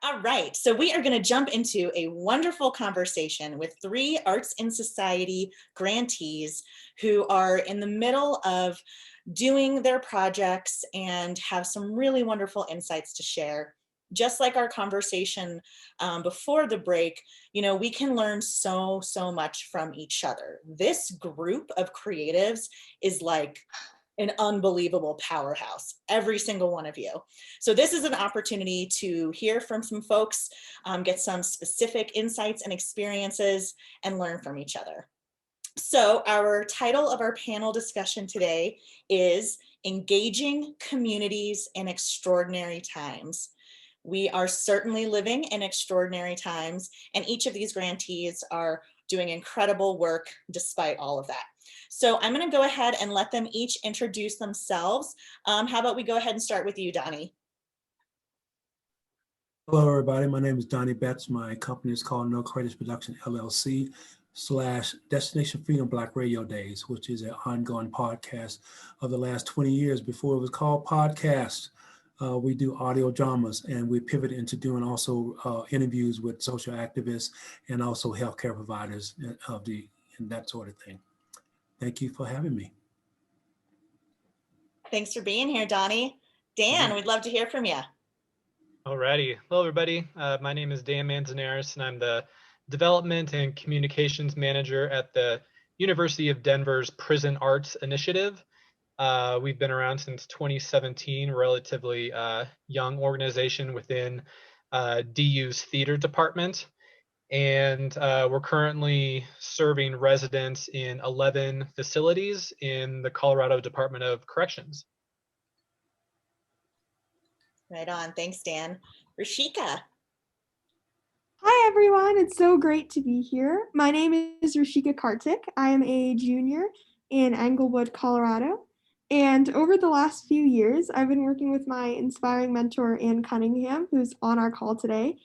All right, so we are going to jump into a wonderful conversation with three Arts in Society grantees who are in the middle of doing their projects and have some really wonderful insights to share. Just like our conversation before the break, we can learn so much from each other. This group of creatives is like an unbelievable powerhouse, every single one of you. So this is an opportunity to hear from some folks, get some specific insights and experiences, and learn from each other. So our title of our panel discussion today is Engaging Communities in Extraordinary Times. We are certainly living in extraordinary times, and each of these grantees are doing incredible work despite all of that. So I'm going to go ahead and let them each introduce themselves. How about we go ahead and start with you, Donnie? Hello, everybody. My name is Donnie Betts. My company is called No Credits Production LLC / Destination Freedom Black Radio Days, which is an ongoing podcast of the last 20 years before it was called podcast. We do audio dramas, and we pivot into doing also interviews with social activists and also healthcare providers and that sort of thing. Thank you for having me. Thanks for being here, Donnie. Dan, we'd love to hear from you. Alrighty. Hello, everybody. My name is Dan Manzanares, and I'm the Development and Communications Manager at the University of Denver's Prison Arts Initiative. We've been around since 2017, relatively young organization within DU's theater department. And we're currently serving residents in 11 facilities in the Colorado Department of Corrections. Right on. Thanks, Dan. Rashika. Hi, everyone. It's so great to be here. My name is Rashika Kartik. I am a junior in Englewood, Colorado. And over the last few years, I've been working with my inspiring mentor, Ann Cunningham, who's on our call today,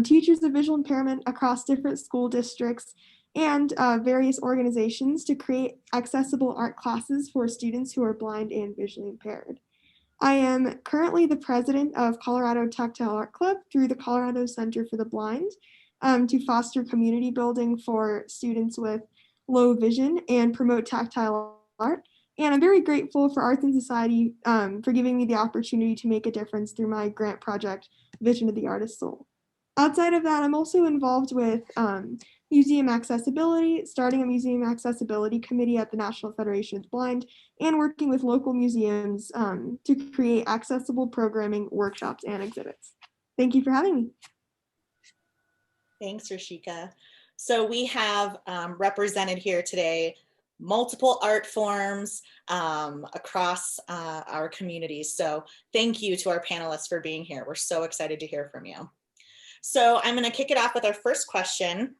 teachers of visual impairment across different school districts and various organizations to create accessible art classes for students who are blind and visually impaired. I am currently the president of Colorado Tactile Art Club through the Colorado Center for the Blind to foster community building for students with low vision and promote tactile art. And I'm very grateful for Arts in Society for giving me the opportunity to make a difference through my grant project, Vision of the Artist's Soul. Outside of that, I'm also involved with museum accessibility, starting a museum accessibility committee at the National Federation of the Blind, and working with local museums to create accessible programming, workshops, and exhibits. Thank you for having me. Thanks, Rashika. So we have represented here today multiple art forms across our communities. So thank you to our panelists for being here. We're so excited to hear from you. So I'm going to kick it off with our first question.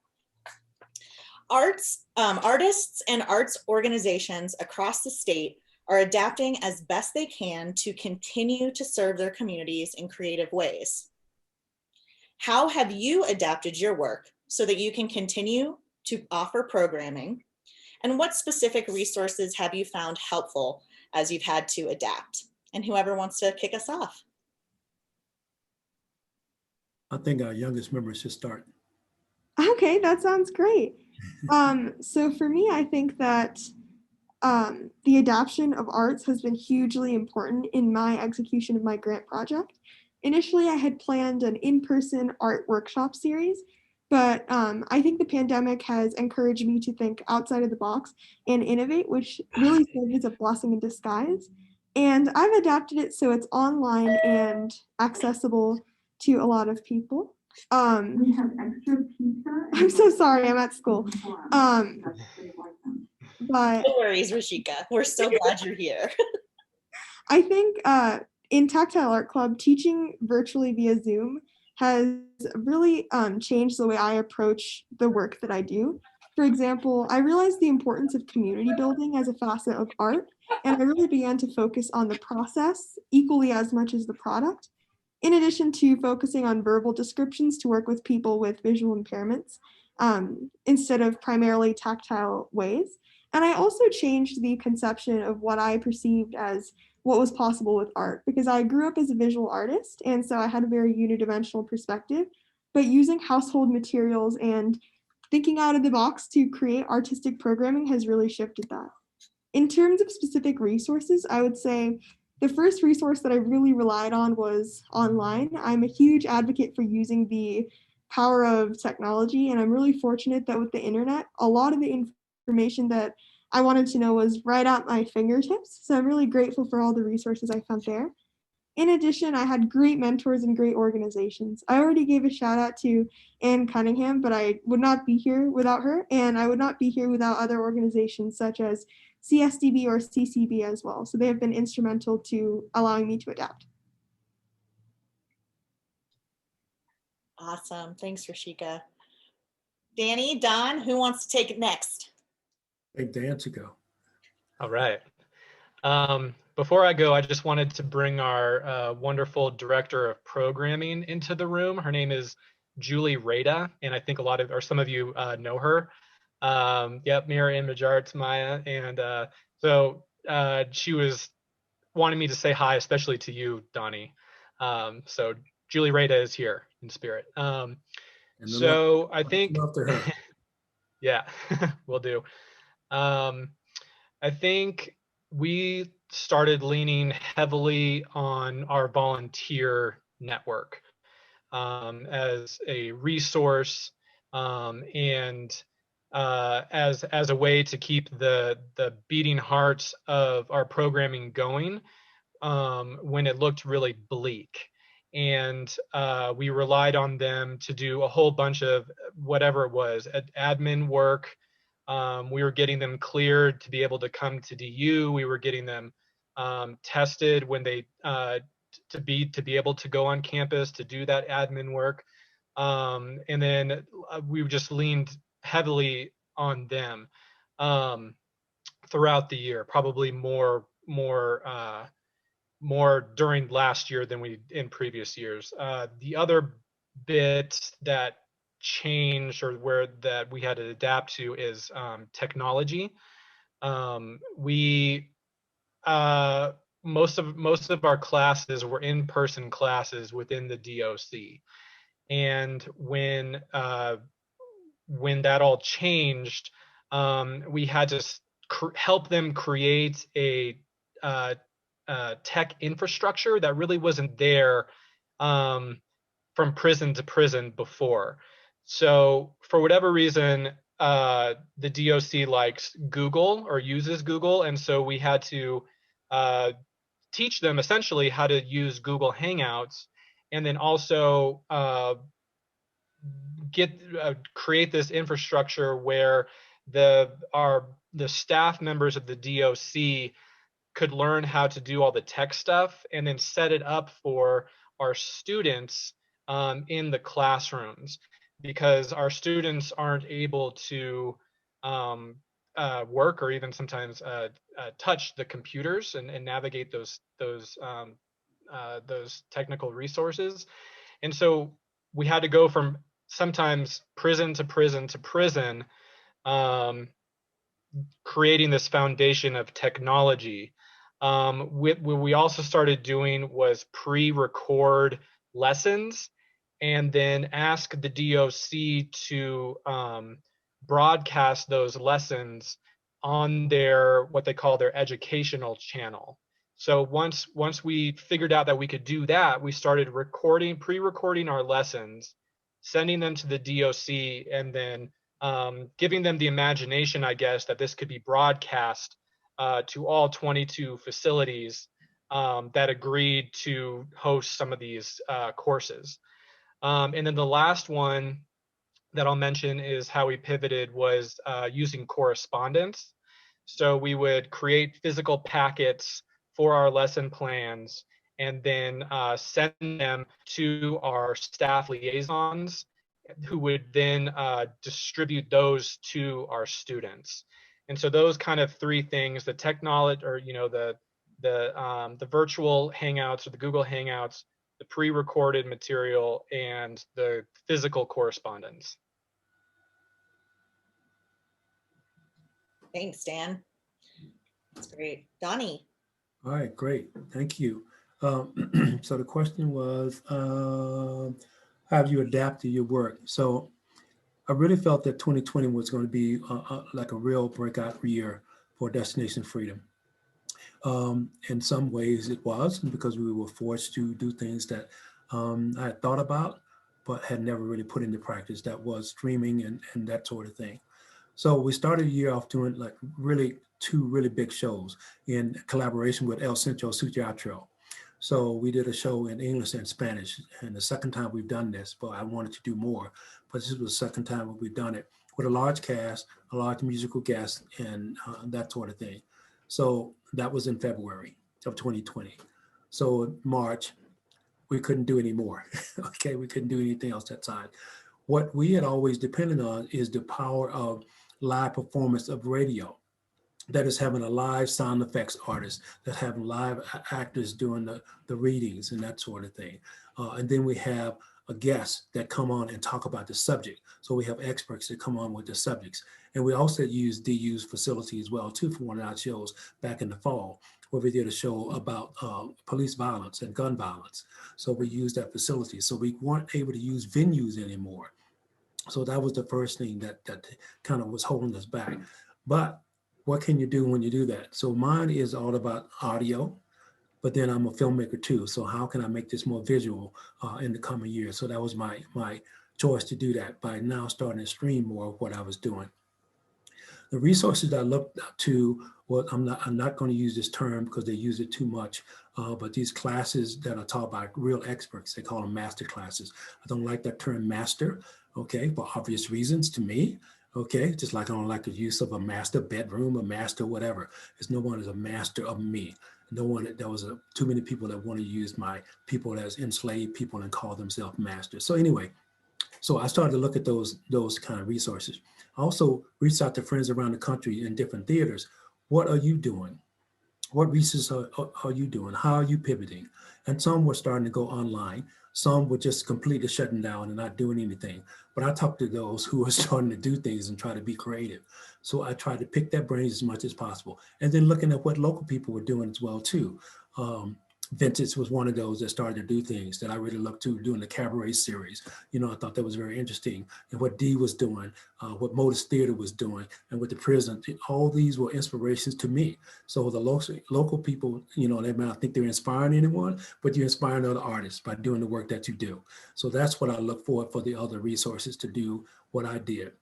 Artists and arts organizations across the state are adapting as best they can to continue to serve their communities in creative ways. How have you adapted your work so that you can continue to offer programming? And what specific resources have you found helpful as you've had to adapt? And whoever wants to kick us off. I think our youngest member should start. Okay, that sounds great. So for me, I think that the adoption of arts has been hugely important in my execution of my grant project. Initially, I had planned an in-person art workshop series, but I think the pandemic has encouraged me to think outside of the box and innovate, which really served as a blessing in disguise. And I've adapted it so it's online and accessible to a lot of people. We have extra pizza. I'm so sorry, I'm at school. But no worries, Rashika. We're so glad you're here. I think in Tactile Art Club, teaching virtually via Zoom has really changed the way I approach the work that I do. For example, I realized the importance of community building as a facet of art, and I really began to focus on the process equally as much as the product, in addition to focusing on verbal descriptions to work with people with visual impairments instead of primarily tactile ways. And I also changed the conception of what I perceived as what was possible with art, because I grew up as a visual artist, and so I had a very unidimensional perspective, but using household materials and thinking out of the box to create artistic programming has really shifted that. In terms of specific resources, I would say the first resource that I really relied on was online. I'm a huge advocate for using the power of technology, and I'm really fortunate that with the internet, a lot of the information that I wanted to know was right at my fingertips. So I'm really grateful for all the resources I found there. In addition, I had great mentors and great organizations. I already gave a shout out to Anne Cunningham, but I would not be here without her, and I would not be here without other organizations such as CSDB or CCB as well. So they have been instrumental to allowing me to adapt. Awesome. Thanks, Rashika. Danny, Don, who wants to take it next? I think Dan to go. All right. Before I go, I just wanted to bring our wonderful director of programming into the room. Her name is Julie Rada, and I think a lot of, or some of you know her. Yep, Mirror Image Arts, Maya. And so she was wanting me to say hi, especially to you, Donnie. So Julie Rada is here in spirit. So I think, yeah, will do. I think we started leaning heavily on our volunteer network as a resource and as a way to keep the beating hearts of our programming going when it looked really bleak. And we relied on them to do a whole bunch of whatever it was, admin work. We were getting them cleared to be able to come to DU. We were getting them tested when they to be able to go on campus to do that admin work. And then we just leaned heavily on them throughout the year, probably more during last year than we in previous years. The other bit that changed or where that we had to adapt to is technology. We most of our classes were in-person classes within the DOC, and when that all changed, we had to help them create a tech infrastructure that really wasn't there from prison to prison before. So for whatever reason, the DOC likes Google or uses Google, and so we had to teach them essentially how to use Google Hangouts, and then also create this infrastructure where the staff members of the DOC could learn how to do all the tech stuff and then set it up for our students in the classrooms, because our students aren't able to work or even sometimes touch the computers and navigate those technical resources. And so we had to go from sometimes prison to prison to prison, creating this foundation of technology. What we also started doing was pre-record lessons and then ask the DOC to broadcast those lessons on their what they call their educational channel. So once we figured out that we could do that, we started pre-recording our lessons, sending them to the DOC, and then giving them the imagination, I guess, that this could be broadcast to all 22 facilities that agreed to host some of these courses. And then the last one that I'll mention is how we pivoted was using correspondence. So we would create physical packets for our lesson plans and then send them to our staff liaisons, who would then distribute those to our students. And so those kind of three things: the technology, or the virtual Hangouts or the Google Hangouts, the pre-recorded material, and the physical correspondence. Thanks, Dan. That's great. Donnie. All right, great. Thank you. So the question was, how have you adapted your work? So I really felt that 2020 was going to be like a real breakout year for Destination Freedom. In some ways, it was because we were forced to do things that I had thought about, but had never really put into practice. That was streaming and that sort of thing. So we started the year off doing like really two really big shows in collaboration with El Centro Su Teatro. So we did a show in English and Spanish, and the second time we've done this, but I wanted to do more. But this was the second time we've done it with a large cast, a large musical guest, and that sort of thing. So that was in February of 2020. So in March, we couldn't do any more. Okay, we couldn't do anything else that side. What we had always depended on is the power of live performance of radio, that is having a live sound effects artist, that having live actors doing the readings and that sort of thing. And then we have a guest that come on and talk about the subject. So we have experts that come on with the subjects. And we also use DU's facility as well too for one of our shows back in the fall, where we did a show about police violence and gun violence. So we used that facility. So we weren't able to use venues anymore. So that was the first thing that kind of was holding us back. But what can you do when you do that? So mine is all about audio, but then I'm a filmmaker too. So how can I make this more visual in the coming years? So that was my choice to do that by now starting to stream more of what I was doing. The resources that I looked to, well, I'm not going to use this term because they use it too much, but these classes that are taught by real experts, they call them master classes. I don't like that term master, okay, for obvious reasons to me, okay, just like I don't like the use of a master bedroom, a master whatever. There's no one is a master of me. No one, there was too many people that want to use my people as enslaved people and call themselves masters. So anyway, so I started to look at those kind of resources. I also reached out to friends around the country in different theaters. What are you doing? What research are you doing? How are you pivoting? And some were starting to go online. Some were just completely shutting down and not doing anything. But I talked to those who were starting to do things and try to be creative. So I tried to pick their brains as much as possible. And then looking at what local people were doing as well too. Vintage was one of those that started to do things that I really looked to doing the cabaret series. You know, I thought that was very interesting. And what Dee was doing, what Modus Theater was doing, and with the prison, all these were inspirations to me. So the local people, you know, they may not think they're inspiring anyone, but you're inspiring other artists by doing the work that you do. So that's what I look for the other resources to do what I did.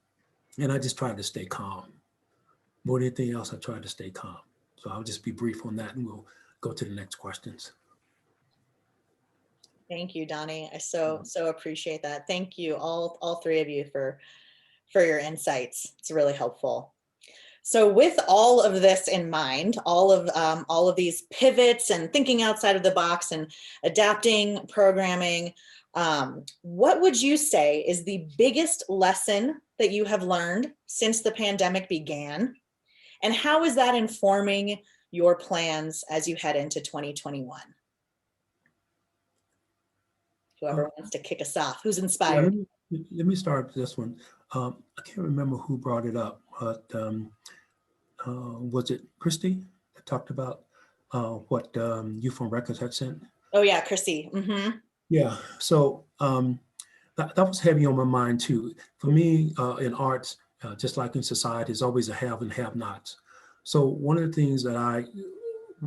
And I just tried to stay calm. More than anything else, I tried to stay calm. So I'll just be brief on that and we'll go to the next questions. Thank you, Donnie. I so appreciate that. Thank you, all three of you for your insights. It's really helpful. So with all of this in mind, all of these pivots and thinking outside of the box and adapting programming, what would you say is the biggest lesson that you have learned since the pandemic began? And how is that informing your plans as you head into 2021? Whoever wants to kick us off, who's inspired? Let me start with this one. I can't remember who brought it up, but was it Christy that talked about what Youth on Records had sent? Oh yeah, Christy. Mm-hmm. Yeah, so that was heavy on my mind too. For me, in arts, just like in society, there's always a have and have nots. So one of the things that I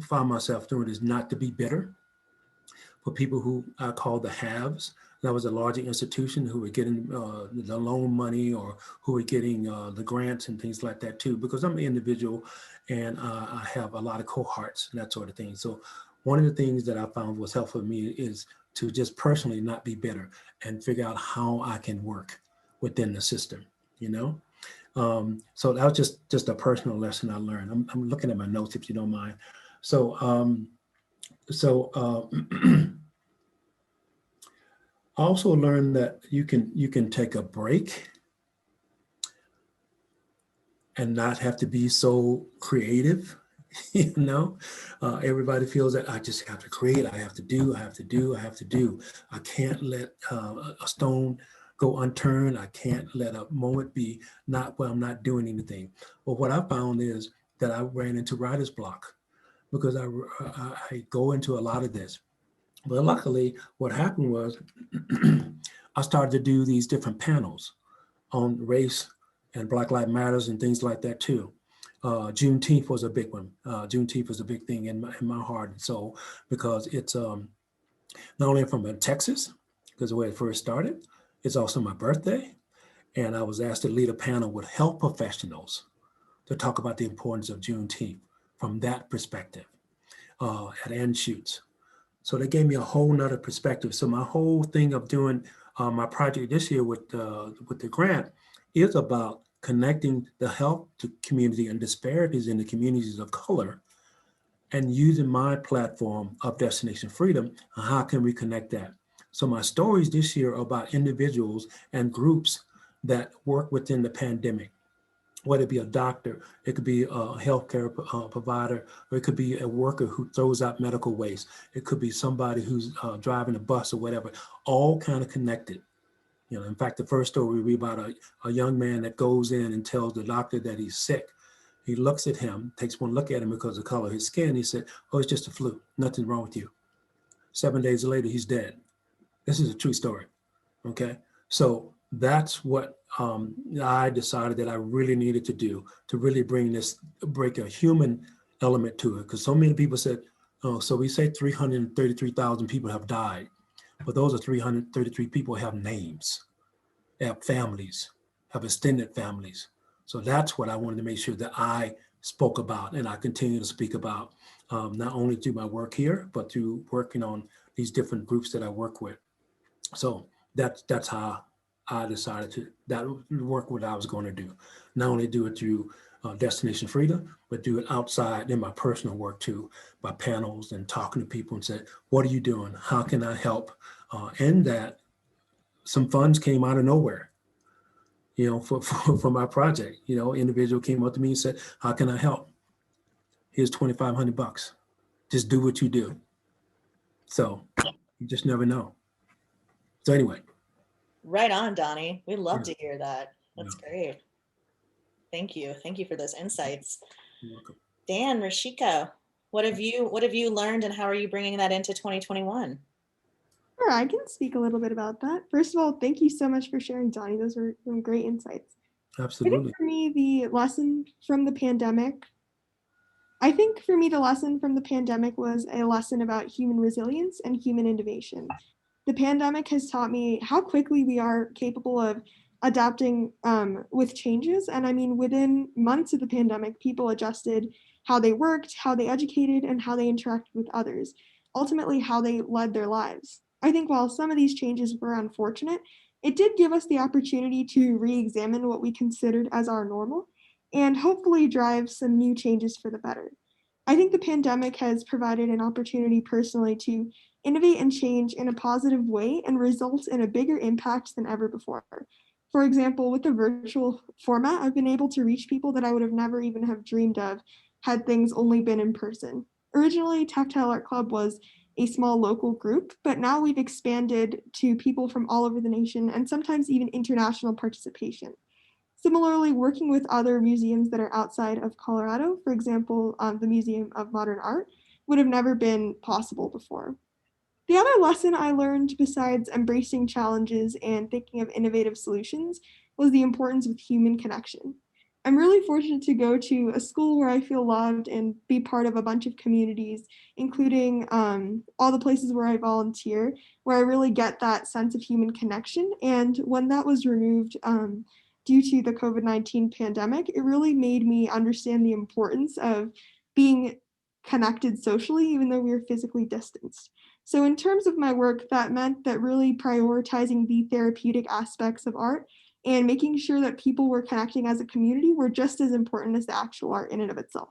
found myself doing is not to be bitter for people who I call the haves. That was a larger institution who were getting the loan money or who were getting the grants and things like that too, because I'm an individual and I have a lot of cohorts and that sort of thing. So one of the things that I found was helpful for me is to just personally not be bitter and figure out how I can work within the system, you know? So that was just a personal lesson I learned. I'm looking at my notes if you don't mind. So, I also learned that you can take a break and not have to be so creative. You know, everybody feels that I just have to create. I have to do. I can't let a stone go unturned. I can't let a moment be not where I'm not doing anything. Well, what I found is that I ran into writer's block. because I go into a lot of this. But luckily, what happened was I started to do these different panels on race and Black Lives Matters and things like that too. Juneteenth was a big one. Juneteenth was a big thing in my heart and soul because it's not only from Texas, because the way it first started, it's also my birthday. And I was asked to lead a panel with health professionals to talk about the importance of Juneteenth from that perspective at Anschutz. So they gave me a whole nother perspective. So my whole thing of doing my project this year with the grant is about connecting the health to community and disparities in the communities of color and using my platform of Destination Freedom. How can we connect that? So my stories this year are about individuals and groups that work within the pandemic, whether it be a doctor, it could be a healthcare provider, or it could be a worker who throws out medical waste. It could be somebody who's driving a bus or whatever, all kind of connected. In fact, the first story we read about a young man that goes in and tells the doctor that he's sick. He looks at him, takes one look at him because of the color of his skin. He said, "Oh, it's just a flu. Nothing wrong with you." 7 days later, he's dead. This is a true story. Okay. So that's what I decided that I really needed to do to really break a human element to it. Because so many people said, "Oh, so we say 333,000 people have died, but those are 333 people who have names, they have families, have extended families." So that's what I wanted to make sure that I spoke about and I continue to speak about, not only through my work here, but through working on these different groups that I work with. So that's how I decided to that work what I was going to do. Not only do it through Destination Freedom, but do it outside in my personal work too, by panels and talking to people and say, "What are you doing? How can I help?" And that some funds came out of nowhere, for my project. Individual came up to me and said, "How can I help? Here's $2,500. Just do what you do." So you just never know. So anyway. Right on, Donnie. We love Yeah. to hear that. That's great. Thank you. Thank you for those insights. You're welcome. Dan, Rashika, what have you learned and how are you bringing that into 2021? Sure, I can speak a little bit about that. First of all, thank you so much for sharing, Donnie. Those were some great insights. Absolutely. I think for me, the lesson from the pandemic was a lesson about human resilience and human innovation. The pandemic has taught me how quickly we are capable of adapting with changes. And I mean, within months of the pandemic, people adjusted how they worked, how they educated, and how they interacted with others, ultimately, how they led their lives. I think while some of these changes were unfortunate, it did give us the opportunity to re examine what we considered as our normal and hopefully drive some new changes for the better. I think the pandemic has provided an opportunity personally to innovate and change in a positive way and result in a bigger impact than ever before. For example, with the virtual format, I've been able to reach people that I would have never even have dreamed of had things only been in person. Originally, Tactile Art Club was a small local group, but now we've expanded to people from all over the nation and sometimes even international participation. Similarly, working with other museums that are outside of Colorado, for example, the Museum of Modern Art, would have never been possible before. The other lesson I learned, besides embracing challenges and thinking of innovative solutions, was the importance of human connection. I'm really fortunate to go to a school where I feel loved and be part of a bunch of communities, including all the places where I volunteer, where I really get that sense of human connection. And when that was removed, due to the COVID-19 pandemic, it really made me understand the importance of being connected socially, even though we were physically distanced. So, in terms of my work, that meant that really prioritizing the therapeutic aspects of art and making sure that people were connecting as a community were just as important as the actual art in and of itself.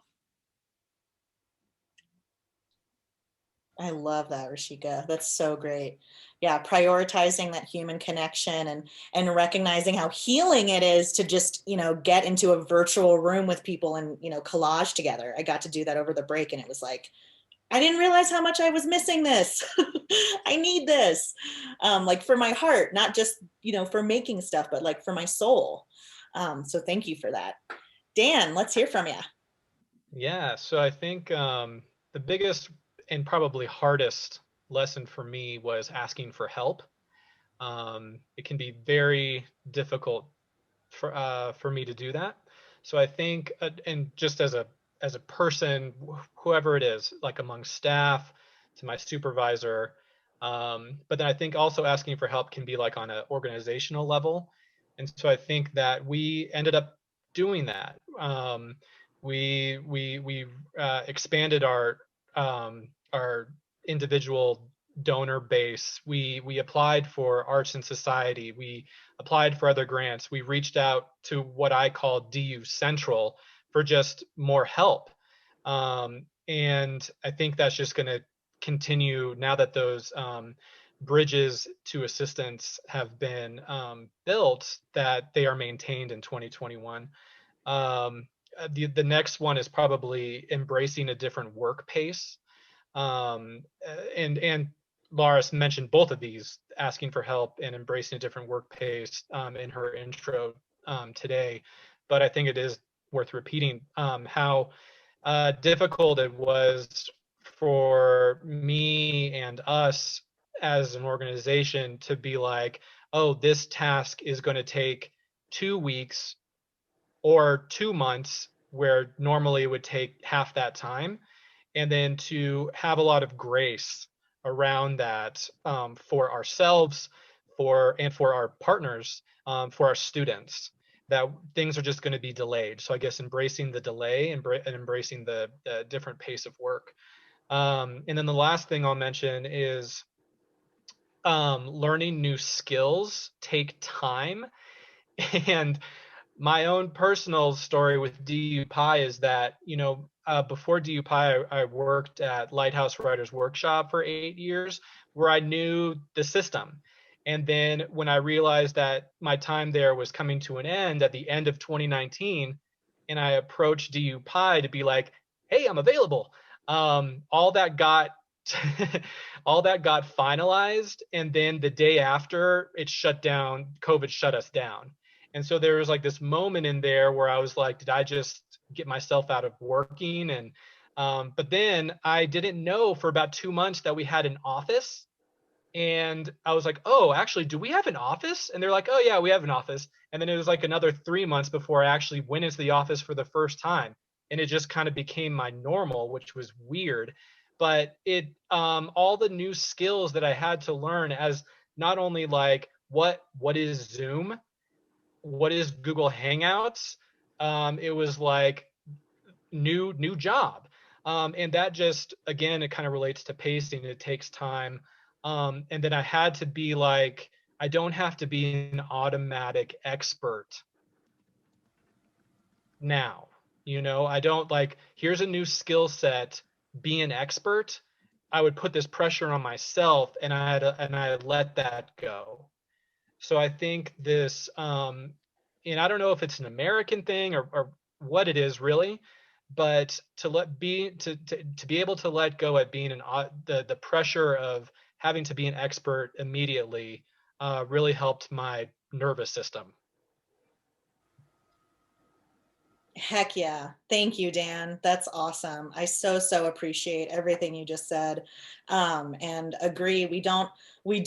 I love that, Rashika. That's so great. Yeah, prioritizing that human connection and recognizing how healing it is to just, get into a virtual room with people and, collage together. I got to do that over the break and it was like, I didn't realize how much I was missing this. I need this. Like for my heart, not just, for making stuff, but like for my soul. So thank you for that. Dan, let's hear from you. Yeah, so I think the biggest and probably hardest lesson for me was asking for help. It can be very difficult for me to do that. So I think, and just as a person, whoever it is, like among staff, to my supervisor, but then I think also asking for help can be like on an organizational level. And so I think that we ended up doing that. We expanded our individual donor base. We applied for Arts and Society. We applied for other grants. We reached out to what I call DU Central for just more help. And I think that's just going to continue now that those bridges to assistance have been built, that they are maintained in 2021. The next one is probably embracing a different work pace. And Laura's mentioned both of these, asking for help and embracing a different work pace, in her intro today. But I think it is worth repeating how difficult it was for me and us as an organization to be like, oh, this task is going to take 2 weeks or 2 months, where normally it would take half that time. And then to have a lot of grace around that, for ourselves, for our partners, for our students, that things are just going to be delayed. So I guess embracing the delay and embracing the different pace of work. And then the last thing I'll mention is learning new skills take time. And my own personal story with DU Pi is that, before DU Pi, I worked at Lighthouse Writers Workshop for 8 years, where I knew the system. And then when I realized that my time there was coming to an end at the end of 2019, and I approached DU Pi to be like, hey, I'm available. All that got all that got finalized. And then the day after, it shut down, COVID shut us down. And so there was like this moment in there where I was like, did I just get myself out of working? And but then I didn't know for about 2 months that we had an office. And I was like, oh, actually, do we have an office? And they're like, oh yeah, we have an office. And then it was like another 3 months before I actually went into the office for the first time. And it just kind of became my normal, which was weird. But it all the new skills that I had to learn, as not only like what is Zoom, what is Google Hangouts, it was like new job. And that just, again, it kind of relates to pacing. It takes time. And then I had to be like, I don't have to be an automatic expert now. I don't like, here's a new skill set, be an expert. I would put this pressure on myself, and I let that go. So I think this, and I don't know if it's an American thing or what it is really, but to be able to let go at being the pressure of having to be an expert immediately really helped my nervous system. Heck yeah. Thank you, Dan. That's awesome. I so appreciate everything you just said. And agree, we don't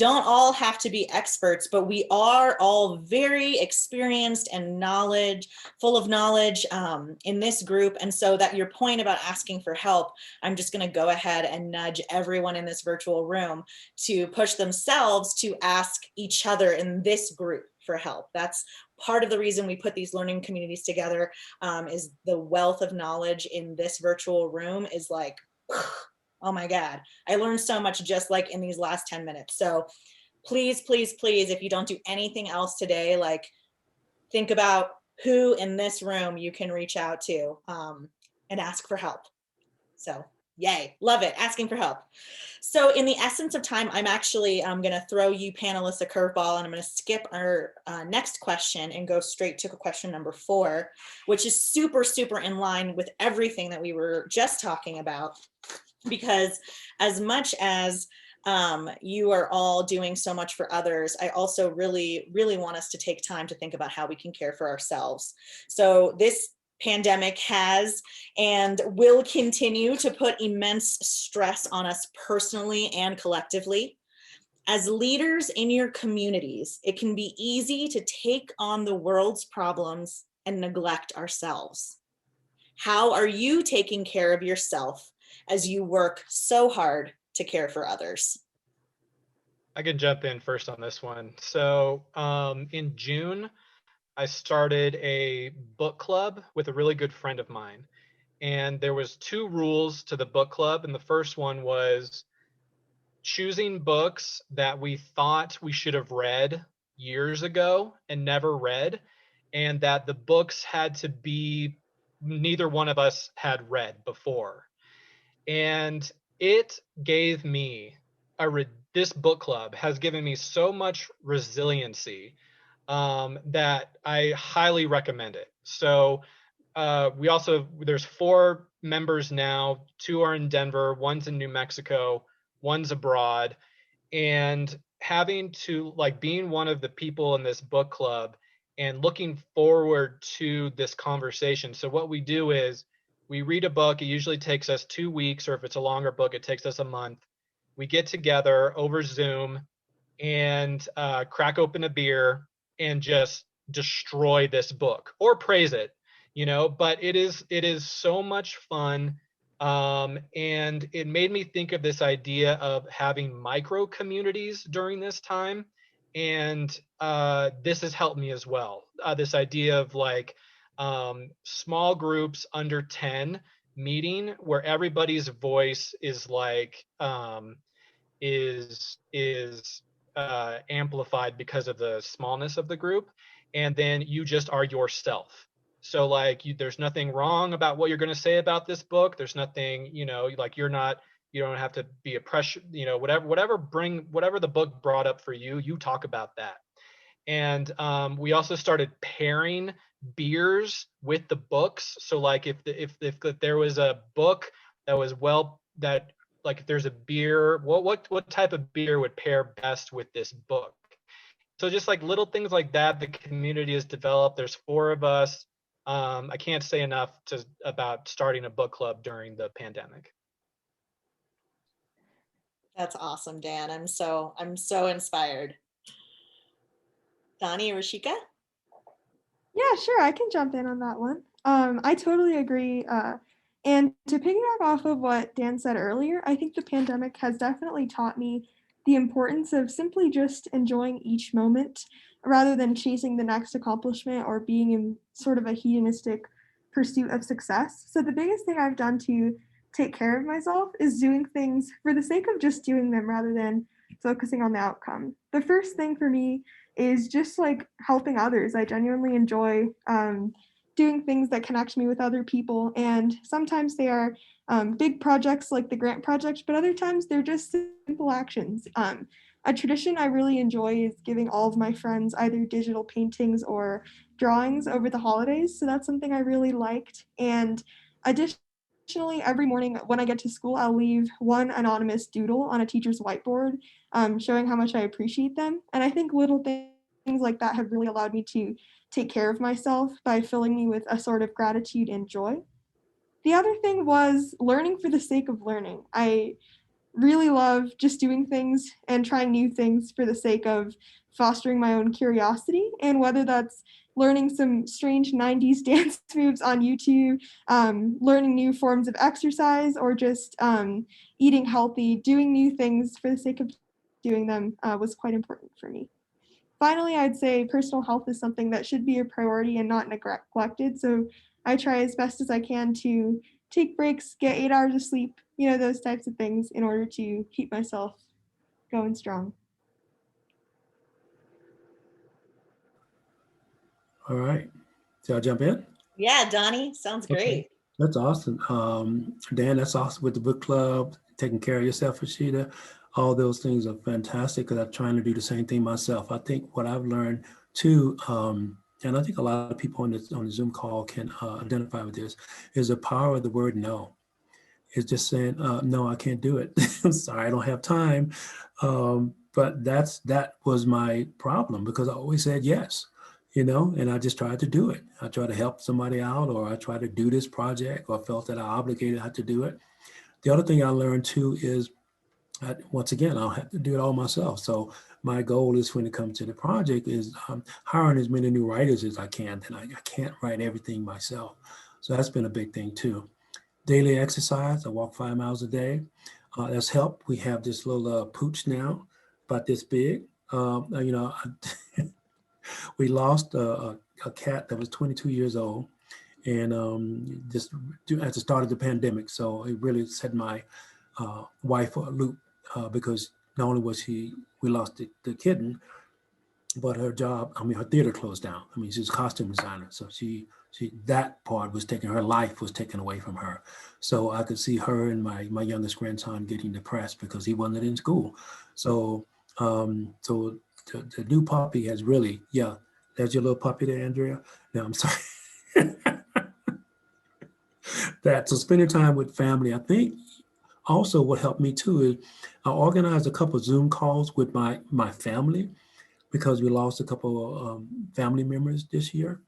all have to be experts, but we are all very experienced and full of knowledge in this group. And so that your point about asking for help, I'm just going to go ahead and nudge everyone in this virtual room to push themselves to ask each other in this group for help. That's part of the reason we put these learning communities together, is the wealth of knowledge in this virtual room is like, oh my God, I learned so much just like in these last 10 minutes. So please, if you don't do anything else today, like think about who in this room you can reach out to and ask for help. So yay, love it, asking for help. So in the essence of time, I'm actually going to throw you panelists a curveball, and I'm going to skip our next question and go straight to question number 4, which is super in line with everything that we were just talking about. Because as much as you are all doing so much for others, I also really want us to take time to think about how we can care for ourselves. So this pandemic has and will continue to put immense stress on us personally and collectively. As leaders in your communities, it can be easy to take on the world's problems and neglect ourselves. How are you taking care of yourself as you work so hard to care for others? I can jump in first on this one. So in June, I started a book club with a really good friend of mine. And there was 2 rules to the book club. And the first one was choosing books that we thought we should have read years ago and never read, and that the books had to be neither one of us had read before. And it gave me this book club has given me so much resiliency that I highly recommend it. So there's 4 members now. 2 are in Denver, one's in New Mexico, one's abroad. And having to being one of the people in this book club and looking forward to this conversation. So what we do is we read a book. It usually takes us 2 weeks, or if it's a longer book, it takes us a month. We get together over Zoom and crack open a beer and just destroy this book or praise it, but it is so much fun. And it made me think of this idea of having micro communities during this time. And this has helped me as well. This idea of small groups under 10 meeting where everybody's voice is amplified because of the smallness of the group. And then you just are yourself. So there's nothing wrong about what you're going to say about this book. There's nothing, you don't have to be a pressure, whatever the book brought up for you, you talk about that. And we also started pairing beers with the books. So if there was a book that was if there's a beer, what type of beer would pair best with this book? So just little things like that, the community has developed. There's 4 of us. I can't say enough about starting a book club during the pandemic. That's awesome, Dan. I'm so inspired. Donnie, Rashika? Yeah, sure. I can jump in on that one. I totally agree. And to piggyback off of what Dan said earlier, I think the pandemic has definitely taught me the importance of simply just enjoying each moment rather than chasing the next accomplishment or being in sort of a hedonistic pursuit of success. So the biggest thing I've done to take care of myself is doing things for the sake of just doing them rather than focusing on the outcome. The first thing for me is just helping others. I genuinely enjoy doing things that connect me with other people, and sometimes they are big projects like the grant project, but other times they're just simple actions. A tradition I really enjoy is giving all of my friends either digital paintings or drawings over the holidays. So that's something I really liked. And additionally, every morning when I get to school, I'll leave one anonymous doodle on a teacher's whiteboard, showing how much I appreciate them. And I think little things like that have really allowed me to take care of myself by filling me with a sort of gratitude and joy. The other thing was learning for the sake of learning. I really love just doing things and trying new things for the sake of fostering my own curiosity. And whether that's learning some strange 90s dance moves on YouTube, learning new forms of exercise, or just eating healthy, doing new things for the sake of doing them was quite important for me. Finally, I'd say personal health is something that should be a priority and not neglected. So I try as best as I can to take breaks, get 8 hours of sleep, those types of things in order to keep myself going strong. All right. So I'll jump in? Yeah, Donnie, sounds great. Okay. That's awesome. Dan, that's awesome with the book club, taking care of yourself, Rashida. All those things are fantastic because I'm trying to do the same thing myself. I think what I've learned too, and I think a lot of people on the Zoom call can identify with this, is the power of the word no. It's just saying, no, I can't do it. I'm sorry, I don't have time. But that was my problem because I always said yes. and I just tried to do it. I tried to help somebody out, or I tried to do this project, or felt that I obligated had to do it. The other thing I learned too is once again, I'll have to do it all myself. So my goal is when it comes to the project is hiring as many new writers as I can. And I can't write everything myself. So that's been a big thing too. Daily exercise, I walk 5 miles a day. That's helped. We have this little pooch now, about this big. We lost a cat that was 22 years old, and just at the start of the pandemic. So it really set my wife for a loop because not only was we lost the kitten, but her job, her theater closed down. She's a costume designer. So that part was taken, her life was taken away from her. So I could see her and my youngest grandson getting depressed because he wasn't in school. So the new puppy has really, yeah, there's your little puppy there, Andrea. No, I'm sorry. So spending time with family, I think also what helped me too is I organized a couple of Zoom calls with my family because we lost a couple of family members this year.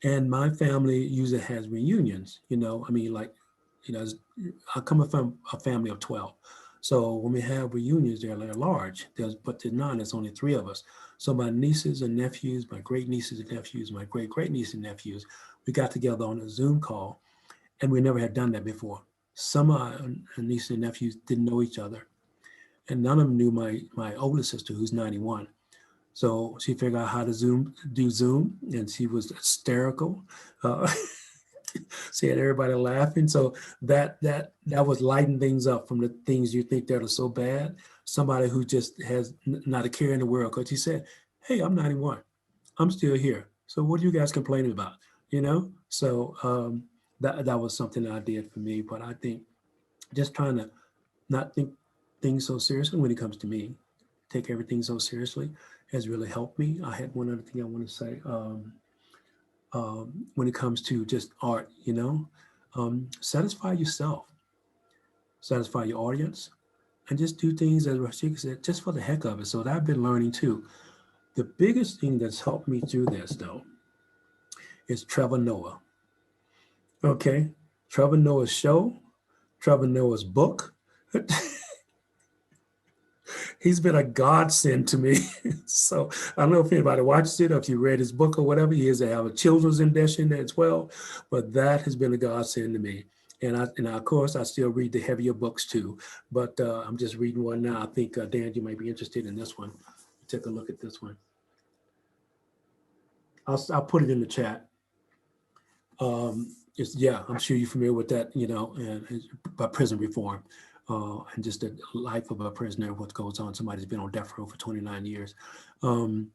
And my family usually has reunions, I come from a family of 12. So when we have reunions, they're large, but they're not, there's only 3 of us. So my nieces and nephews, my great nieces and nephews, my great great nieces and nephews, we got together on a Zoom call, and we never had done that before. Some of our nieces and nephews didn't know each other, and none of them knew my older sister, who's 91. So she figured out how to do Zoom, and she was hysterical. She had everybody laughing. So that was lighting things up from the things you think that are so bad. Somebody who just has not a care in the world, because she said, "Hey, I'm 91. I'm still here. So what are you guys complaining about?" So that was something that I did for me. But I think just trying to not think things so seriously when it comes to me, take everything so seriously, has really helped me. I had one other thing I want to say when it comes to just art, satisfy yourself, satisfy your audience, and just do things, as Rashika said, just for the heck of it. So that I've been learning too. The biggest thing that's helped me through this, though, is Trevor Noah. Okay, Trevor Noah's show, Trevor Noah's book. He's been a godsend to me. So I don't know if anybody watched it or if you read his book or whatever. He has to have a children's edition there as well, but that has been a godsend to me. And of course, I still read the heavier books too, but I'm just reading one now. I think, Dan, you might be interested in this one. Take a look at this one. I'll put it in the chat. I'm sure you're familiar with that, and by prison reform. And just the life of a prisoner, what goes on. Somebody's been on death row for 29 years. And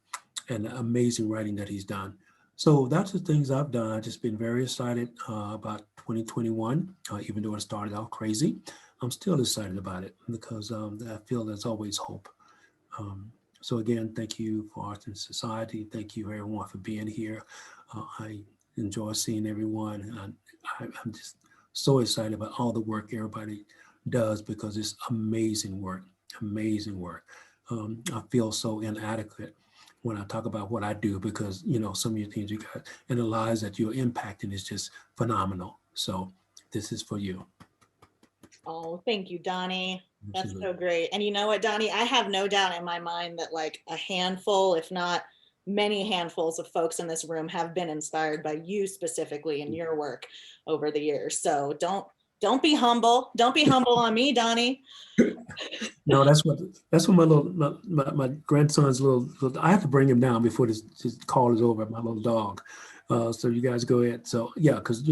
amazing writing that he's done. So that's the things I've done. I've just been very excited about 2021, even though it started out crazy. I'm still excited about it because I feel there's always hope. So again, thank you for Arts and Society. Thank you everyone for being here. I enjoy seeing everyone. I'm just so excited about all the work everybody does because it's amazing work. I feel so inadequate when I talk about what I do because, some of your things you got and the lives that you're impacting is just phenomenal. So this is for you. Oh, thank you, Donnie. That's so great. And you know what, Donnie, I have no doubt in my mind that like a handful, if not many handfuls of folks in this room have been inspired by you specifically in your work over the years. So don't be humble. Don't be humble on me, Donnie. No, that's what my grandson's little, I have to bring him down before this call is over, my little dog. So you guys go ahead. So yeah, because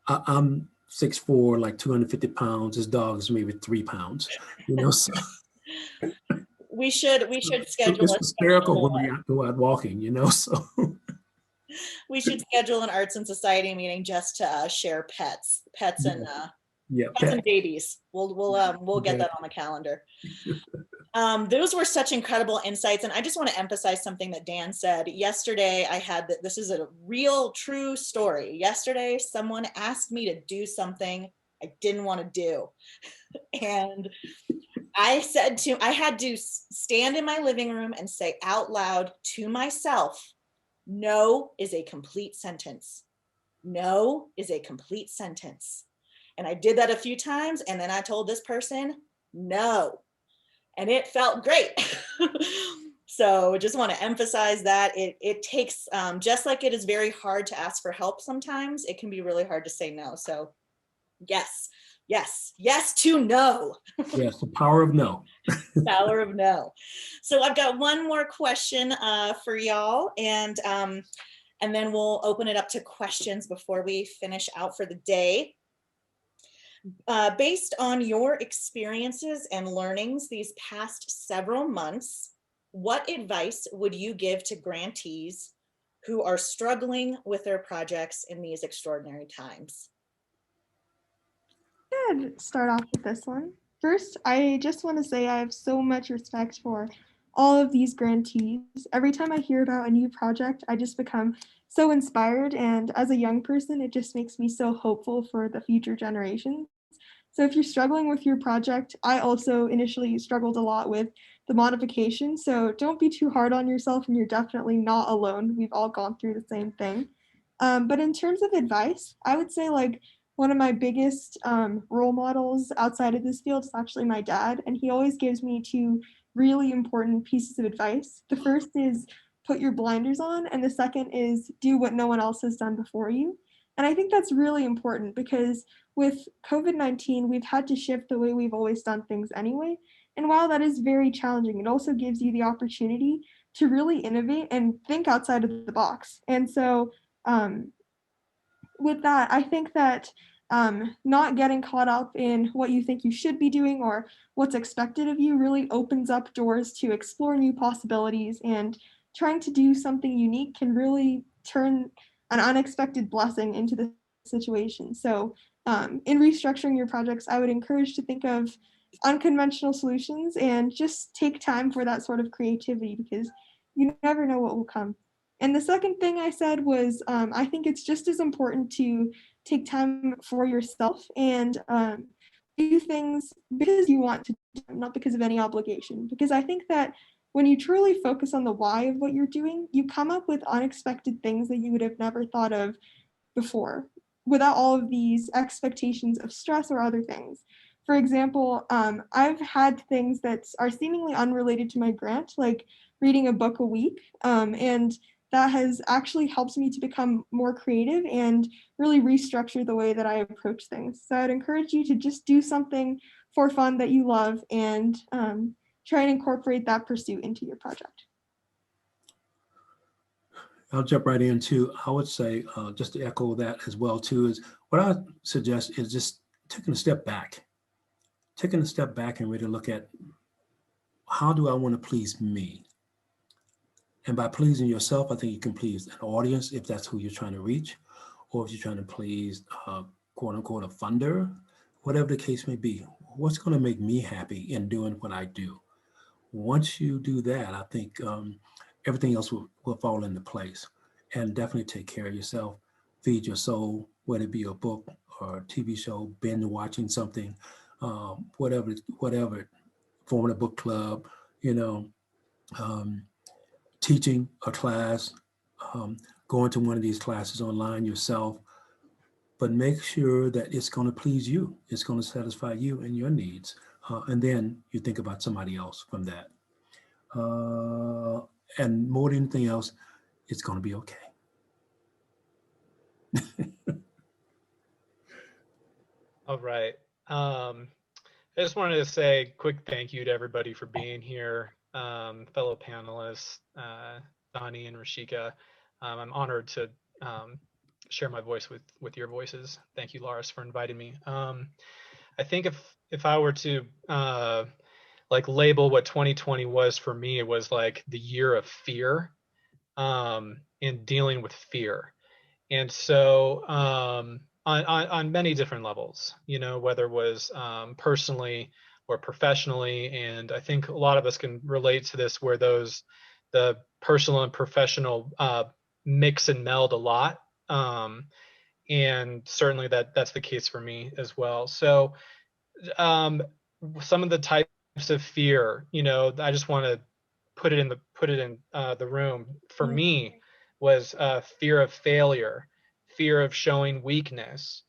I'm 6'4", like 250 pounds. This dog is maybe 3 pounds, so. We should schedule it's hysterical when we go out walking, so. We should schedule an Arts and Society meeting just to share pets and pets and babies. We'll get that on the calendar. Those were such incredible insights, and I just want to emphasize something that Dan said yesterday. This is a real, true story. Yesterday, someone asked me to do something I didn't want to do, and I had to stand in my living room and say out loud to myself, no is a complete sentence. No is a complete sentence. And I did that a few times. And then I told this person, no. And it felt great. So just want to emphasize that it takes, just like it is very hard to ask for help sometimes, it can be really hard to say no. So yes, yes, yes to no. Yes, the power of no. Power of no. So I've got one more question for y'all, and then we'll open it up to questions before we finish out for the day. Based on your experiences and learnings these past several months, what advice would you give to grantees who are struggling with their projects in these extraordinary times? I'd start off with this one. First, I just want to say I have so much respect for all of these grantees. Every time I hear about a new project, I just become so inspired. And as a young person, it just makes me so hopeful for the future generations. So if you're struggling with your project, I also initially struggled a lot with the modification. So don't be too hard on yourself, and you're definitely not alone. We've all gone through the same thing. But in terms of advice, I would say like one of my biggest role models outside of this field is actually my dad, and he always gives me two really important pieces of advice. The first is put your blinders on, and the second is do what no one else has done before you. And I think that's really important because with COVID-19, we've had to shift the way we've always done things anyway. And while that is very challenging, it also gives you the opportunity to really innovate and think outside of the box. And so, with that, I think that not getting caught up in what you think you should be doing or what's expected of you really opens up doors to explore new possibilities, and trying to do something unique can really turn an unexpected blessing into the situation. So, in restructuring your projects, I would encourage to think of unconventional solutions and just take time for that sort of creativity, because you never know what will come. And the second thing I said was I think it's just as important to take time for yourself and do things because you want to, not because of any obligation. Because I think that when you truly focus on the why of what you're doing, you come up with unexpected things that you would have never thought of before without all of these expectations of stress or other things. For example, I've had things that are seemingly unrelated to my grant, like reading a book a week, and that has actually helped me to become more creative and really restructure the way that I approach things. So I'd encourage you to just do something for fun that you love, and try and incorporate that pursuit into your project. I'll jump right in too. I would say, just to echo that as well too, is what I suggest is just taking a step back and really look at how do I want to please me? And by pleasing yourself, I think you can please an audience if that's who you're trying to reach, or if you're trying to please, quote unquote, a funder, whatever the case may be. What's going to make me happy in doing what I do? Once you do that, I think everything else will fall into place. And definitely take care of yourself, feed your soul, whether it be a book or a TV show, binge watching something, whatever, forming a book club, teaching a class, going to one of these classes online yourself, but make sure that it's going to please you. It's going to satisfy you and your needs. And then you think about somebody else from that. And more than anything else, it's going to be okay. All right. I just wanted to say a quick thank you to everybody for being here, fellow panelists, Donnie and Rashika. I'm honored to share my voice with your voices. Thank you, Laris, for inviting me. I think if I were to like label what 2020 was for me, it was like the year of fear, and dealing with fear. And so on many different levels, whether it was personally or professionally. And I think a lot of us can relate to this, where the personal and professional mix and meld a lot. And certainly that's the case for me as well. So some of the types of fear, I just want to put it in the room. For me, was fear of failure, fear of showing weakness,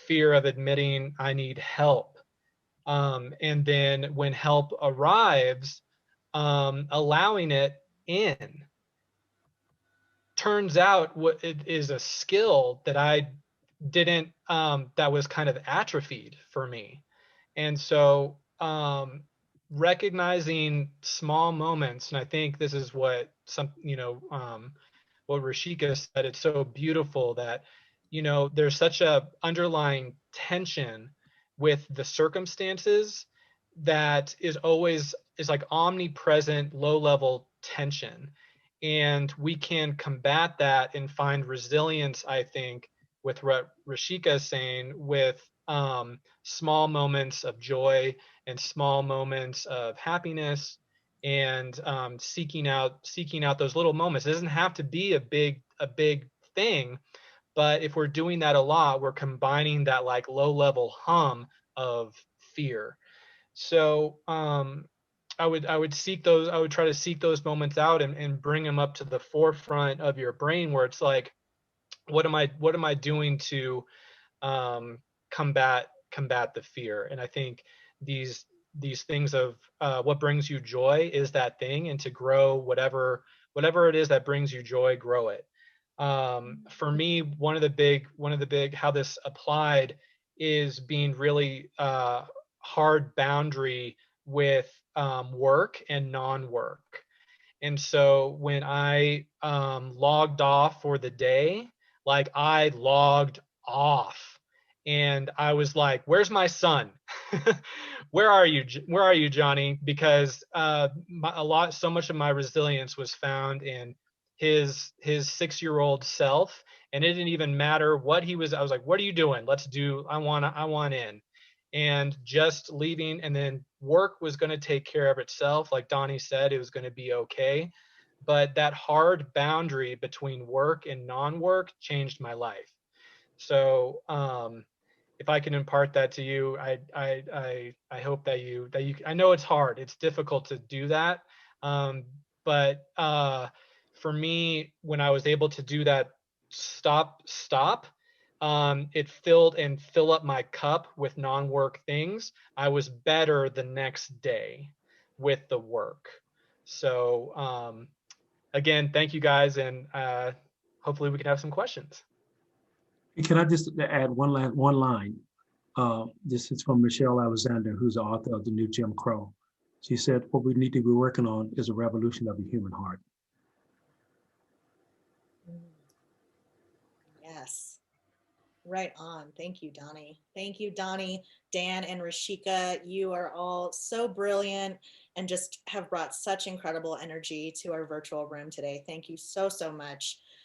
fear of admitting I need help, and then when help arrives, allowing it in. Turns out what it is a skill that I didn't that was kind of atrophied for me. And so recognizing small moments, and I think this is what what Rashika said, it's so beautiful that there's such a underlying tension with the circumstances that is like omnipresent low level tension, and we can combat that and find resilience, I think, with what Rashika is saying, with small moments of joy and small moments of happiness, and seeking out those little moments. It doesn't have to be a big thing, but if we're doing that a lot, we're combining that like low level hum of fear. So I would try to seek those moments out, and bring them up to the forefront of your brain, where it's like, what am I doing to combat the fear? And I think these things of what brings you joy is that thing, and to grow whatever it is that brings you joy, grow it. For me, one of the big how this applied is being really hard boundary with work and non-work. And so when I logged off for the day, like I logged off, and I was like, "Where's my son? Where are you? Where are you, Johnny?" Because so much of my resilience was found in his 6-year-old self, and it didn't even matter what he was. I was like, "What are you doing? Let's do. I want in." And just leaving, and then work was going to take care of itself. Like Donnie said, it was going to be okay. But that hard boundary between work and non-work changed my life. So if I can impart that to you, I hope that you I know it's hard, it's difficult to do that, but for me, when I was able to do that, stop, it fill up my cup with non-work things. I was better the next day with the work. So again, thank you guys, and hopefully we can have some questions. Can I just add one line? This is from Michelle Alexander, who's the author of The New Jim Crow. She said, what we need to be working on is a revolution of the human heart. Yes. Right on. Thank you, Donnie. Thank you, Donnie, Dan, and Rashika. You are all so brilliant and just have brought such incredible energy to our virtual room today. Thank you so, so much.